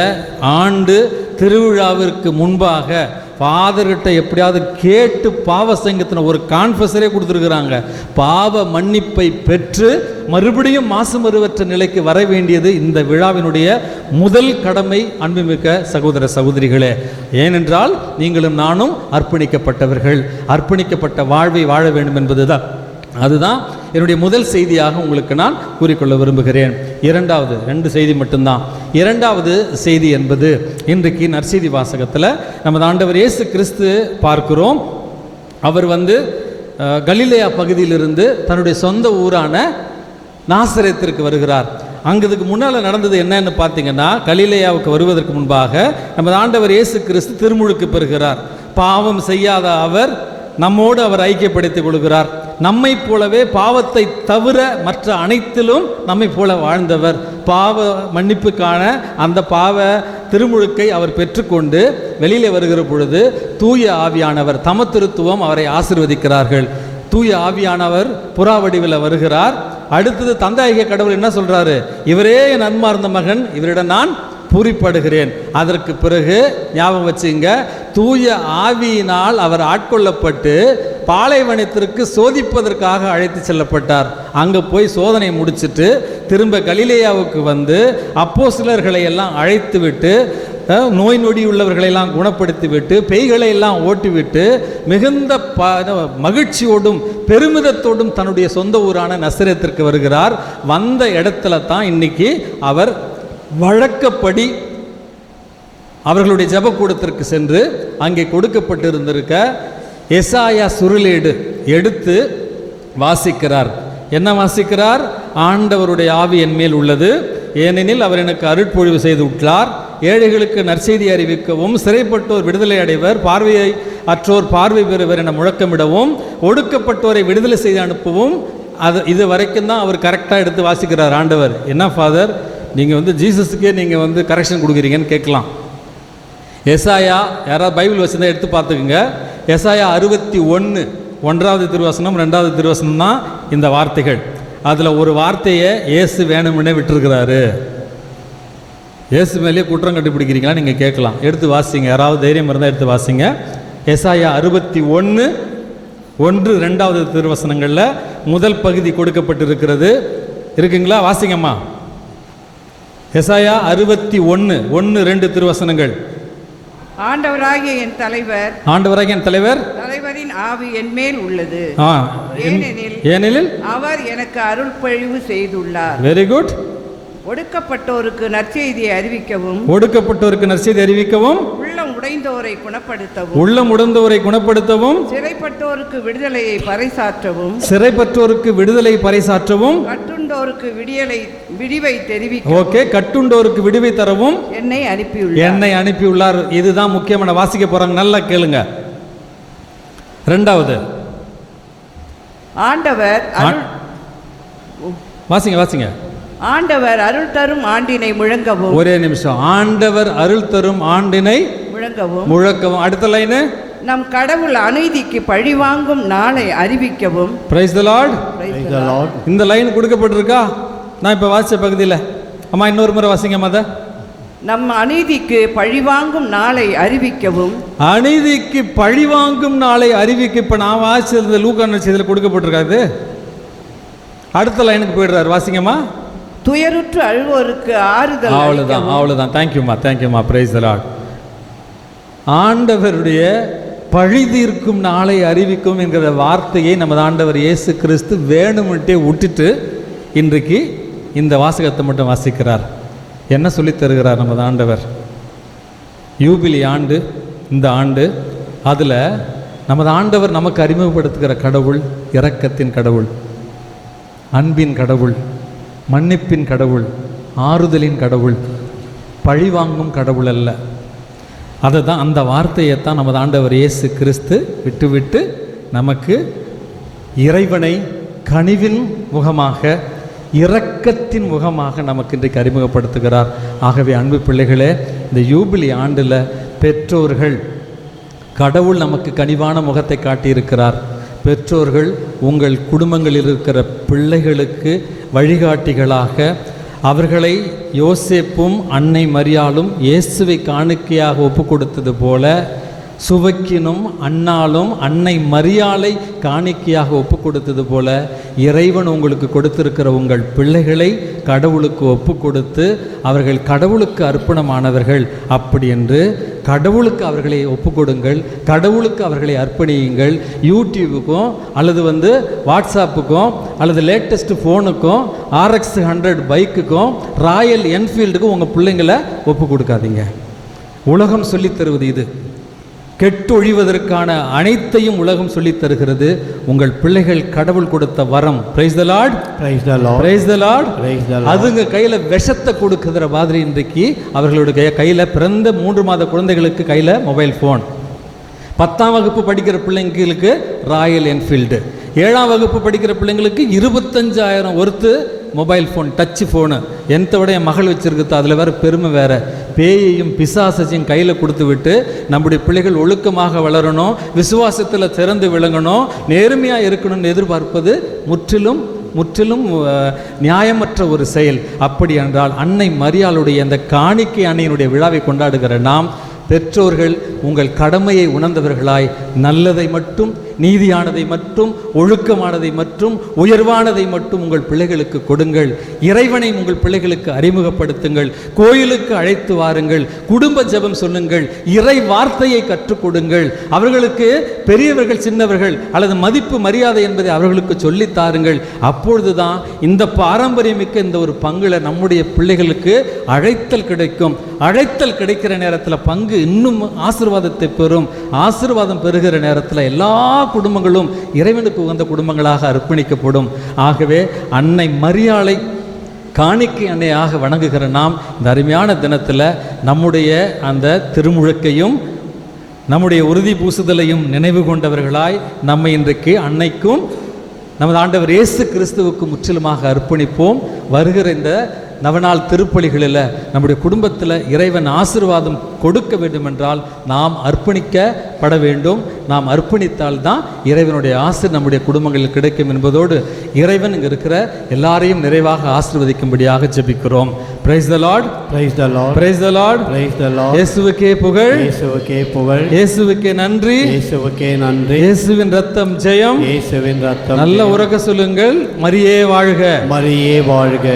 ஆண்டு திருவிழாவிற்கு முன்பாக ஃபாதர்கிட்ட எப்படியாவது கேட்டு பாவ சங்கத்தின ஒரு கான்ஃபஸரே கொடுத்துருக்குறாங்க. பாவ மன்னிப்பை பெற்று மறுபடியும் மாசுமறுவற்ற நிலைக்கு வர வேண்டியது இந்த விழாவினுடைய முதல் கடமை. அன்புமிக்க சகோதர சகோதரிகளே, ஏனென்றால் நீங்களும் நானும் அர்ப்பணிக்கப்பட்டவர்கள், அர்ப்பணிக்கப்பட்ட வாழ்வை வாழ வேண்டும் என்பதுதான், அதுதான் என்னுடைய முதல் செய்தியாக உங்களுக்கு நான் கூறிக்கொள்ள விரும்புகிறேன். இரண்டாவது 2 செய்தி மட்டும்தான். இரண்டாவது செய்தி என்பது இன்றைக்கு நற்செய்தி வாசகத்தில் நமது ஆண்டவர் இயேசு கிறிஸ்து பார்க்கிறோம். அவர் கலிலேயா பகுதியிலிருந்து தன்னுடைய சொந்த ஊரான நாசரேத்திற்கு வருகிறார். அங்குக்கு முன்னால் நடந்தது என்னன்னு பார்த்தீங்கன்னா, கலிலேயாவுக்கு வருவதற்கு முன்பாக நமது ஆண்டவர் இயேசு கிறிஸ்து திருமுழுக்கு பெறுகிறார். பாவம் செய்யாத அவர் நம்மோடு அவர் ஐக்கியப்படுத்திக் கொள்கிறார். நம்மை போலவே பாவத்தை தவிர மற்ற அனைத்திலும் நம்மை போல வாழ்ந்தவர். பாவ மன்னிப்புக்கான அந்த பாவ திருமுழுக்கை அவர் பெற்றுக்கொண்டு வெளியிலே வருகிற பொழுது தூய ஆவியானவர், தமத்திருத்துவம் அவரை ஆசீர்வதிக்கிறார்கள். தூய ஆவியானவர் புறா வடிவில் வருகிறார். அடுத்தது தந்தையாகிய கடவுள் என்ன சொல்றாரு? இவரே என் அன்பார்ந்த மகன், இவரிடம் நான் பூரிப்படுகிறேன். அதற்கு பிறகு ஞாபகம் வச்சுங்க, தூய ஆவியினால் அவர் ஆட்கொள்ளப்பட்டு பாலைவனத்திற்கு சோதிப்பதற்காக அழைத்து செல்லப்பட்டார். அங்கே போய் சோதனை முடிச்சுட்டு திரும்ப கலிலேயாவுக்கு அப்போஸ்தலர்களை எல்லாம் அழைத்து விட்டு, நோய் நொடி உள்ளவர்களெல்லாம் குணப்படுத்தி விட்டு, பேய்களை எல்லாம் ஓட்டிவிட்டு மிகுந்த மகிழ்ச்சியோடும் பெருமிதத்தோடும் தன்னுடைய சொந்த ஊரான நசரேத்திற்கு வருகிறார். வந்த இடத்துல தான் இன்னைக்கு அவர் வழக்கப்படி அவர்களுடைய ஜெபக்கூடத்திற்கு சென்று அங்கே கொடுக்கப்பட்டிருந்திருக்க எசாயா சுருளேடு எடுத்து வாசிக்கிறார். என்ன வாசிக்கிறார்? ஆண்டவருடைய ஆவி என் மேல் உள்ளது, ஏனெனில் அவர் எனக்கு அருட்பொழிவு செய்து விட்டார், ஏழைகளுக்கு நற்செய்தி அறிவிக்கவும், சிறைப்பட்டோர் விடுதலை அடைவர், பார்வையை அற்றோர் பார்வை பெறுவர் என முழக்கமிடவும், ஒடுக்கப்பட்டோரை விடுதலை செய்து அனுப்பவும். இது வரைக்கும் தான் அவர் கரெக்டாக எடுத்து வாசிக்கிறார் ஆண்டவர். என்ன ஃபாதர், நீங்கள் ஜீசஸுக்கே நீங்கள் கரெக்ஷன் கொடுக்குறீங்கன்னு கேட்கலாம். எசாயா, யாராவது பைபிள் வச்சுருந்தா எடுத்து பார்த்துக்குங்க. எசாயா 61 1வது திருவசனம் 2வது திருவசனம் தான் இந்த வார்த்தைகள். அதில் ஒரு வார்த்தையை இயேசு வேணும்னே விட்டுருக்கிறாரு. இயேசு மேலேயே குற்றம் கண்டுபிடிக்கிறீங்களா நீங்கள் கேட்கலாம். எடுத்து வாசிங்க, யாராவது தைரியம் இருந்தால் எடுத்து வாசிங்க. எசாயா 61:1-2 திருவசனங்களில் முதல் பகுதி கொடுக்கப்பட்டிருக்கிறது. இருக்குங்களா? வாசிங்கம்மா. எசாயா 61:1-2 திருவசனங்கள். ஆண்டவராகிய என் தலைவர், தலைவரின் ஆவி என் மேல் உள்ளது. ஏனெனில் அவர் எனக்கு அருள் பொழிவு செய்துள்ளார். Very good. ஒடுக்கப்பட்டோருக்கு நற்செய்தியை அறிவிக்கவும், உள்ளம் உடைந்தோரை குணப்படுத்தவும், சிறைப்பட்டோருக்கு விடுதலையை பறைசாற்றவும், கட்டுண்டோருக்கு விடிவை தரவும் என்னை அனுப்பியுள்ளார். இதுதான் முக்கியமான. வாசிக்க போறாங்க, நல்லா கேளுங்க. இரண்டாவது, வாசிங்க. ஆண்டவர் அருள் தரும் ஆண்டினை முழங்கவும். ஒரே நிமிஷம். ஆண்டவர் அருள் தரும் ஆண்டினை முழக்கவும். அடுத்த லைன், நம் கடவுள் அநீதிக்கு பழிவாங்கும் நாளை அறிவிக்கவும். Praise the Lord. இந்த லைன் கொடுக்கப்பட்டிருக்கா? நான் இப்ப வாசிச்ச பகுதியில். அம்மா இன்னொரு முறை வாசிங்க மத. நம் அநீதிக்கு பழிவாங்கும் நாளை அறிவிக்கவும். அநீதிக்கு பழிவாங்கும் நாளை அறிவிக்க. இப்ப நான் வாசிச்சது லூக்கா நற்செய்தியில் கொடுக்கப்பட்டிருக்காது. அடுத்த லைனுக்கு போயிடுறாரு. வாசிங்கம்மா. துயருற்று அழுவோருக்கு ஆறுதல். அவ்வளவுதான். தேங்க்யூமா. Praise the Lord. ஆண்டவருடைய பழி தீர்க்கும் நாளை அறிவிக்கும் என்கிற வார்த்தையை நமது ஆண்டவர் இயேசு கிறிஸ்து வேணும்ட்டே விட்டுட்டு இன்றைக்கு இந்த வாசகத்தை மட்டும் வாசிக்கிறார். என்ன சொல்லி தருகிறார் நமது ஆண்டவர்? யூபிலி ஆண்டு, இந்த ஆண்டு. அதில் நமது ஆண்டவர் நமக்கு அறிமுகப்படுத்துகிற கடவுள் இரக்கத்தின் கடவுள், அன்பின் கடவுள், மன்னிப்பின் கடவுள், ஆறுதலின் கடவுள், பழிவாங்கும் கடவுள் அல்ல. அதை தான், அந்த வார்த்தையைத்தான் நமது ஆண்டவர் இயேசு கிறிஸ்து விட்டுவிட்டு நமக்கு இறைவனை கனிவின் முகமாக, இரக்கத்தின் முகமாக நமக்கு இன்றைக்கு அறிமுகப்படுத்துகிறார். ஆகவே அன்பு பிள்ளைகளே, இந்த யூபிலி ஆண்டில் பெற்றோர்கள், கடவுள் நமக்கு கனிவான முகத்தை காட்டியிருக்கிறார். பெற்றோர்கள் உங்கள் குடும்பங்களில் இருக்கிற பிள்ளைகளுக்கு வழிகாட்டிகளாக, அவர்களை யோசேப்பும் அன்னை மரியாளும் இயேசுவை காணிக்கையாக ஒப்பு கொடுத்தது போல, சுவக்கினும் அன்னாலும் அன்னை மரியாளை காணிக்கையாக ஒப்பு கொடுத்தது போல, இறைவன் உங்களுக்கு கொடுத்திருக்கிற உங்கள் பிள்ளைகளை கடவுளுக்கு ஒப்பு கொடுத்து அவர்கள் கடவுளுக்கு அர்ப்பணமானவர்கள். அப்படி என்று கடவுளுக்கு அவர்களை ஒப்பு கொடுங்கள், கடவுளுக்கு அவர்களை அர்ப்பணியுங்கள். யூடியூபுக்கும் அல்லது வாட்ஸ்அப்புக்கும் அல்லது லேட்டஸ்ட் ஃபோனுக்கும் RX 100 பைக்குக்கும் ராயல் என்ஃபீல்டுக்கும் உங்கள் பிள்ளைங்களை ஒப்பு கொடுக்காதீங்க. உலகம் சொல்லித் தருவது இது. கெட்டொழிவதற்கான அனைத்தையும் உலகம் சொல்லித் தருகிறது. உங்கள் பிள்ளைகள் கடவுள் கொடுத்த வரம். Price the Lord. அதுங்க கையில் விஷத்தை கொடுக்குற மாதிரி இன்றைக்கு அவர்களுடைய கையில் பிறந்த 3 மாத குழந்தைகளுக்கு கையில் மொபைல் ஃபோன். 10ஆம் வகுப்பு படிக்கிற பிள்ளைங்களுக்கு ராயல் என்ஃபீல்டு. 7ஆம் வகுப்பு படிக்கிற பிள்ளைங்களுக்கு 25,000 ஒருத்து மொபைல் ஃபோன், டச்சு ஃபோனு. எந்த விட என் மகள் வச்சுருக்குது. அதில் வேறு பெருமை வேறு. பேயையும் பிசாசையும் கையில் கொடுத்து விட்டு நம்முடைய பிள்ளைகள் ஒழுக்கமாக வளரணும், விசுவாசத்தில் திறந்து விளங்கணும், நேர்மையாக இருக்கணும்னு எதிர்பார்ப்பது முற்றிலும் நியாயமற்ற ஒரு செயல். அப்படி என்றால் அன்னை மரியாளுடைய அந்த காணிக்கை அன்னையினுடைய விழாவை கொண்டாடுகிற நாம் பெற்றோர்கள் உங்கள் கடமையை உணர்ந்தவர்களாய் நல்லதை மட்டும், நீதியானதை மட்டும், ஒழுக்கமானதை மட்டும், உயர்வானதை மட்டும் உங்கள் பிள்ளைகளுக்கு கொடுங்கள். இறைவனை உங்கள் பிள்ளைகளுக்கு அறிமுகப்படுத்துங்கள். கோயிலுக்கு அழைத்து வாருங்கள். குடும்ப ஜெபம் சொல்லுங்கள். இறை வார்த்தையை கற்றுக் கொடுங்கள். அவர்களுக்கு பெரியவர்கள் சின்னவர்கள் அல்லது மதிப்பு மரியாதை என்பதை அவர்களுக்கு சொல்லித் தாருங்கள். அப்பொழுதுதான் இந்த பாரம்பரியமிக்க இந்த ஒரு பங்குல நம்முடைய பிள்ளைகளுக்கு அழைத்தல் கிடைக்கும். அழைத்தல் கிடைக்கிற நேரத்தில் பங்கு இன்னும் ஆசீர்வாதத்தை பெறும். ஆசீர்வாதம் பெறுகிற நேரத்தில் எல்லா குடும்பங்களும் இறைவனுக்கு உகந்த குடும்பங்களாக அர்ப்பணிக்கப்படும். ஆகவே அன்னை மரியாளை காணிக்கை அன்னையாக வணங்குகிற நாம் இந்த அருமையான தினத்தில் நம்முடைய அந்த திருமுழுக்கையும் நம்முடைய உறுதி பூசுதலையும் நினைவு கொண்டவர்களாய் நம்மை இன்றைக்கு அன்னைக்கும் நமது ஆண்டவர் இயேசு கிறிஸ்துவுக்கு முற்றிலுமாக அர்ப்பணிப்போம். வருகிற இந்த நவநாள் திருப்பலிகளில் நம்முடைய குடும்பத்தில் இறைவன் ஆசீர்வாதம் கொடுக்க வேண்டும் என்றால் நாம் அர்ப்பணிக்கப்பட வேண்டும். நாம் அர்ப்பணித்தால் தான் இறைவனுடைய ஆசீர் நம்முடைய குடும்பங்களில் கிடைக்கும் என்பதோடு இறைவன் இங்கே இருக்கிற எல்லாரையும் நிறைவாக ஆசீர்வதிக்கும்படியாக ஜெபிக்கிறோம். Praise the Lord. Praise the Lord. Praise the Lord. Praise the Lord. இயேசுவுக்கே புகழ். இயேசுவுக்கே புகழ். இயேசுவுக்கே நன்றி. இயேசுவுக்கே நன்றி. இயேசுவின் ரத்தம் ஜெயம். இயேசுவின் ரத்தம் நல்ல உறக்க சொல்லுங்கள். மரியே வாழ்க. மரியே வாழ்க.